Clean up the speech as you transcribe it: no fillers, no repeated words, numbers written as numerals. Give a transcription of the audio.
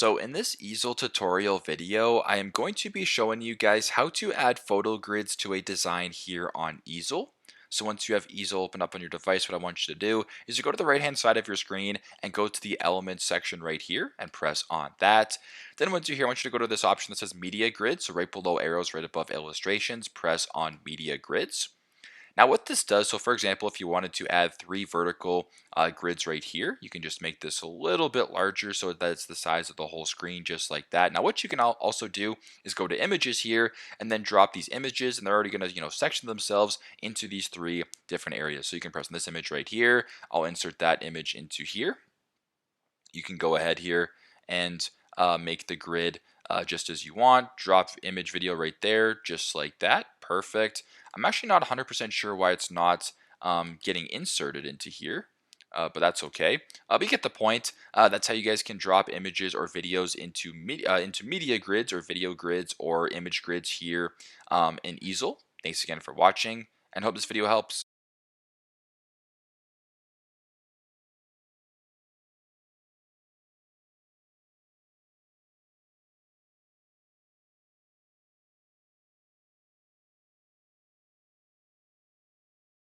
So in this easel tutorial video, I am going to be showing you guys how to add photo grids to a design here on Easel. So once you have Easel open up on your device, what I want you to do is you go to the right hand side of your screen and go to the elements section right here and press on that. Then once you're here, I want you to go to this option that says media grid. So right below arrows, right above illustrations, press on media grids. Now what this does, so for example, if you wanted to add three vertical grids right here, you can just make this a little bit larger so that it's the size of the whole screen, just like that. Now what you can also do is go to images here and then drop these images, and they're already going to section themselves into these three different areas. So you can press on this image right here. I'll insert that image into here. You can go ahead here and make the grid just as you want. Drop image video right there, just like that. Perfect. I'm actually not 100% sure why it's not getting inserted into here. But that's okay. But you get the point. That's how you guys can drop images or videos into media grids or video grids or image grids here in Easel. Thanks again for watching, and hope this video helps.